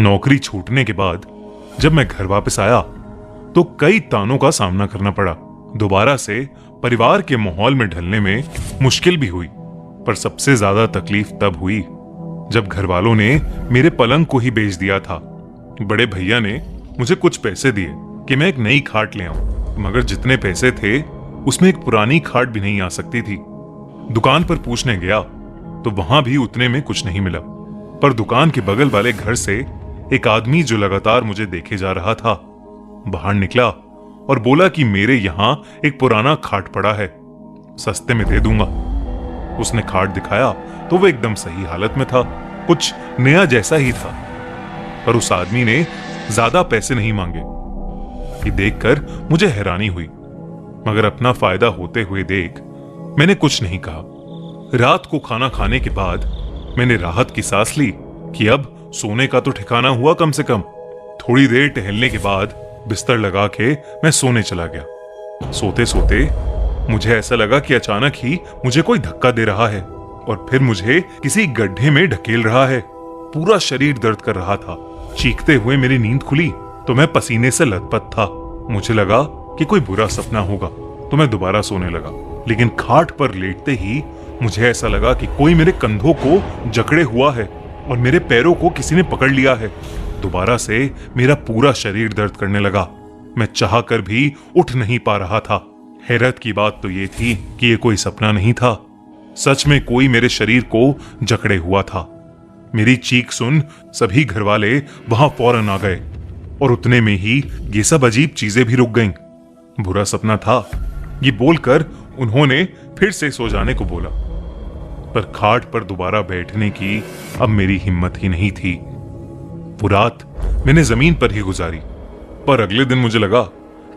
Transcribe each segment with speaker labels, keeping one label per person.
Speaker 1: नौकरी छूटने के बाद जब मैं घर वापस आया तो कई तानों का सामना करना पड़ा। दोबारा से परिवार के माहौल में ढलने में मुश्किल भी हुई, पर सबसे ज्यादा तकलीफ तब हुई जब घर वालों ने मेरे पलंग को ही बेच दिया था। बड़े भैया ने मुझे कुछ पैसे दिए कि मैं एक नई खाट ले आऊं, मगर जितने पैसे थे उसमें एक पुरानी खाट भी नहीं आ सकती थी। दुकान पर पूछने गया तो वहां भी उतने में कुछ नहीं मिला, पर दुकान के बगल वाले घर से एक आदमी जो लगातार मुझे देखे जा रहा था बाहर निकला और बोला कि मेरे यहां एक पुराना खाट पड़ा है, सस्ते में दे दूंगा। उसने खाट दिखाया तो वो एकदम सही हालत में था, कुछ नया जैसा ही था, पर उस आदमी ने ज्यादा पैसे नहीं मांगे। ये देखकर मुझे हैरानी हुई, मगर अपना फायदा होते हुए देख मैंने कुछ नहीं कहा। रात को खाना खाने के बाद मैंने राहत की सांस ली कि अब सोने का तो ठिकाना हुआ कम से कम। थोड़ी देर टहलने के बाद बिस्तर लगा के मैं सोने चला गया। सोते सोते मुझे ऐसा लगा कि अचानक ही मुझे कोई धक्का दे रहा है और फिर मुझे किसी गड्ढे में ढकेल रहा है। पूरा शरीर दर्द कर रहा था। चीखते हुए मेरी नींद खुली तो मैं पसीने से लथपथ था। मुझे लगा कि कोई बुरा सपना होगा तो मैं दोबारा सोने लगा, लेकिन खाट पर लेटते ही मुझे ऐसा लगा कि कोई मेरे कंधों को जकड़े हुआ है और मेरे पैरों को किसी ने पकड़ लिया है। दोबारा से मेरा पूरा शरीर दर्द करने लगा। मैं चाहकर भी उठ नहीं पा रहा था। हैरत की बात तो ये थी कि ये कोई सपना नहीं था, सच में कोई मेरे शरीर को जकड़े हुआ था। मेरी चीख सुन सभी घरवाले वहां फौरन आ गए और उतने में ही ये सब अजीब चीजें भी रुक गईं। बुरा सपना था, ये बोलकर उन्होंने फिर से सो जाने को बोला, पर खाट पर दोबारा बैठने की अब मेरी हिम्मत ही नहीं थी। वो रात मैंने जमीन पर ही गुजारी, पर अगले दिन मुझे लगा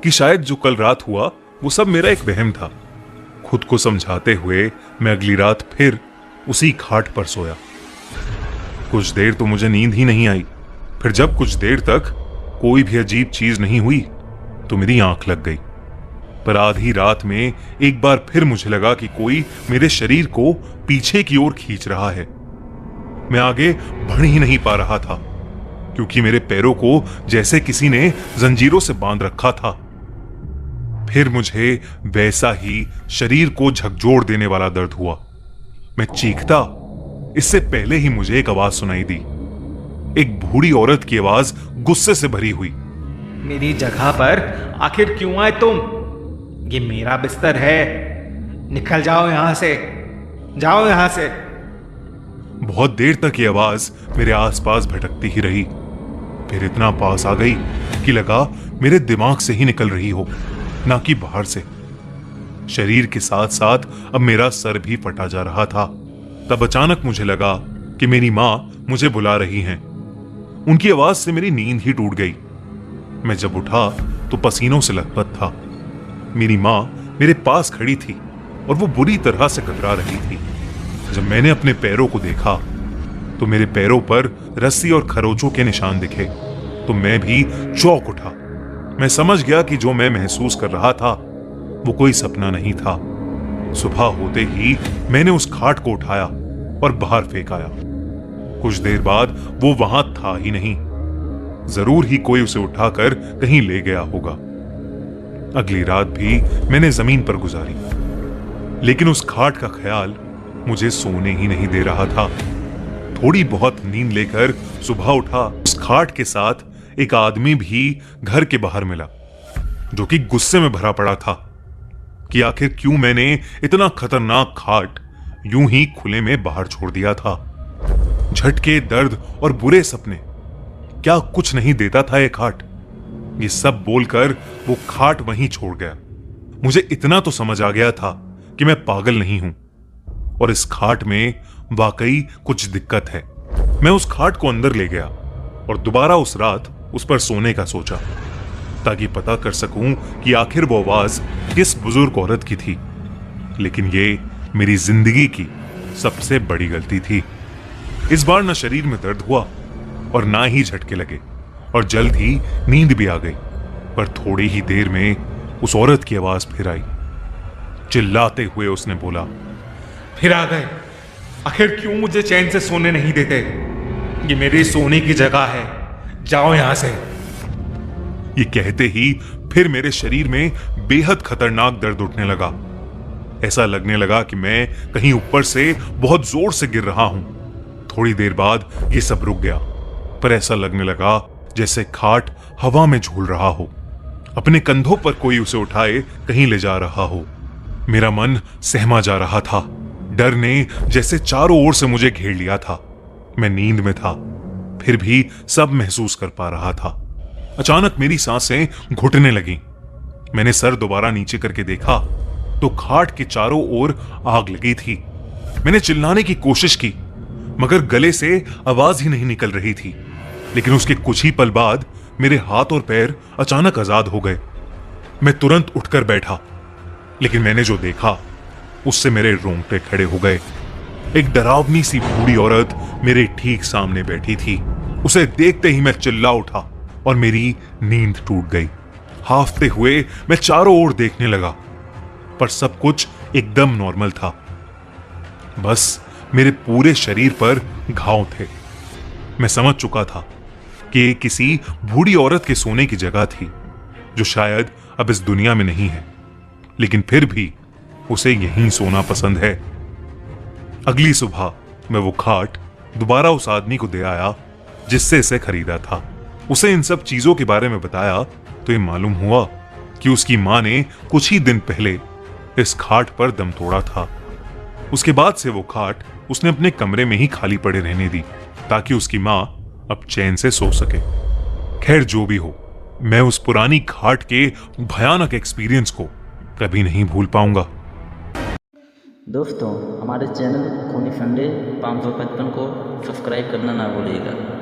Speaker 1: कि शायद जो कल रात हुआ वो सब मेरा एक वहम था। खुद को समझाते हुए मैं अगली रात फिर उसी खाट पर सोया। कुछ देर तो मुझे नींद ही नहीं आई। फिर जब कुछ देर तक कोई भी अजीब चीज नहीं हुई तो मेरी आंख लग गई, पर आधी रात में एक बार फिर मुझे लगा कि कोई मेरे शरीर को पीछे की ओर खींच रहा है। मैं आगे बढ़ ही नहीं पा रहा था क्योंकि मेरे पैरों को जैसे किसी ने जंजीरों से बांध रखा था। फिर मुझे वैसा ही शरीर को झकझोर देने वाला दर्द हुआ। मैं चीखता, इससे पहले ही मुझे एक आवाज सुनाई दी। एक बूढ़ी औरत की आवाज गुस्से से भरी हुई।
Speaker 2: मेरी जगह पर आखिर क्यों आए तुम? ये मेरा बिस्तर है, निकल जाओ यहां से, जाओ यहां से।
Speaker 1: बहुत देर तक ये आवाज मेरे आसपास भटकती ही रही, फिर इतना पास आ गई कि लगा मेरे दिमाग से ही निकल रही हो, ना कि बाहर से। शरीर के साथ साथ अब मेरा सर भी फटा जा रहा था। तब अचानक मुझे लगा कि मेरी माँ मुझे बुला रही हैं। उनकी आवाज से मेरी नींद ही टूट गई। मैं जब उठा तो पसीनों से लथपथ था। मेरी माँ मेरे पास खड़ी थी और वो बुरी तरह से घबरा रही थी। जब मैंने अपने पैरों को देखा तो मेरे पैरों पर रस्सी और खरोचों के निशान दिखे तो मैं भी चौंक उठा। मैं समझ गया कि जो मैं महसूस कर रहा था वो कोई सपना नहीं था। सुबह होते ही मैंने उस खाट को उठाया और बाहर फेंक आया। कुछ देर बाद वो वहां था ही नहीं। जरूर ही कोई उसे उठाकर कहीं ले गया होगा। अगली रात भी मैंने जमीन पर गुजारी, लेकिन उस खाट का ख्याल मुझे सोने ही नहीं दे रहा था। थोड़ी बहुत नींद लेकर सुबह उठा। उस खाट के साथ एक आदमी भी घर के बाहर मिला, जो कि गुस्से में भरा पड़ा था कि आखिर क्यों मैंने इतना खतरनाक खाट यूं ही खुले में बाहर छोड़ दिया था। झटके, दर्द और बुरे सपने, क्या कुछ नहीं देता था ये खाट? ये सब बोलकर वो खाट वहीं छोड़ गया। मुझे इतना तो समझ आ गया था कि मैं पागल नहीं हूं और इस खाट में वाकई कुछ दिक्कत है। मैं उस खाट को अंदर ले गया और दोबारा उस रात उस पर सोने का सोचा, ताकि पता कर सकूं कि आखिर वो आवाज किस बुजुर्ग औरत की थी। लेकिन ये मेरी जिंदगी की सबसे बड़ी गलती थी। इस बार न शरीर में दर्द हुआ और ना ही झटके लगे और जल्द ही नींद भी आ गई। पर थोड़ी ही देर में उस औरत की आवाज फिर आई। चिल्लाते हुए उसने बोला,
Speaker 2: फिर आ गए? आखिर क्यों मुझे चैन से सोने नहीं देते? ये मेरी सोने की जगह है, जाओ यहां से।
Speaker 1: ये कहते ही फिर मेरे शरीर में बेहद खतरनाक दर्द उठने लगा। ऐसा लगने लगा कि मैं कहीं ऊपर से बहुत जोर से गिर रहा हूं। थोड़ी देर बाद ये सब रुक गया, पर ऐसा लगने लगा जैसे खाट हवा में झूल रहा हो, अपने कंधों पर कोई उसे उठाए कहीं ले जा रहा हो। मेरा मन सहमा जा रहा था। डर ने जैसे चारों ओर से मुझे घेर लिया था। मैं नींद में था, फिर भी सब महसूस कर पा रहा था। अचानक मेरी सांसें घुटने लगीं। मैंने सर दोबारा नीचे करके देखा तो खाट के चारों ओर आग लगी थी। मैंने चिल्लाने की कोशिश की, मगर गले से आवाज ही नहीं निकल रही थी। लेकिन उसके कुछ ही पल बाद मेरे हाथ और पैर अचानक आजाद हो गए। मैं तुरंत उठकर बैठा, लेकिन मैंने जो देखा उससे मेरे रोंगटे खड़े हो गए। एक डरावनी सी बूढ़ी औरत मेरे ठीक सामने बैठी थी। उसे देखते ही मैं चिल्ला उठा और मेरी नींद टूट गई। हाफते हुए मैं चारों ओर देखने लगा, पर सब कुछ एकदम नॉर्मल था। बस मेरे पूरे शरीर पर घाव थे। मैं समझ चुका था कि ये किसी बूढ़ी औरत के सोने की जगह थी, जो शायद अब इस दुनिया में नहीं है, लेकिन फिर भी उसे यहीं सोना पसंद है। अगली सुबह मैं वो खाट दोबारा उस आदमी को दे आया जिससे इसे खरीदा था। उसे इन सब चीजों के बारे में बताया तो ये मालूम हुआ कि उसकी मां ने कुछ ही दिन पहले इस खाट पर दम तोड़ा था। उसके बाद से वो खाट उसने अपने कमरे में ही खाली पड़े रहने दी, ताकि उसकी मां अब चैन से सो सके। खैर, जो भी हो, मैं उस पुरानी खाट के भयानक एक्सपीरियंस को कभी नहीं भूल पाऊंगा।
Speaker 3: दोस्तों, हमारे चैनल खूनी संडे 555 को सब्सक्राइब करना ना भूलिएगा।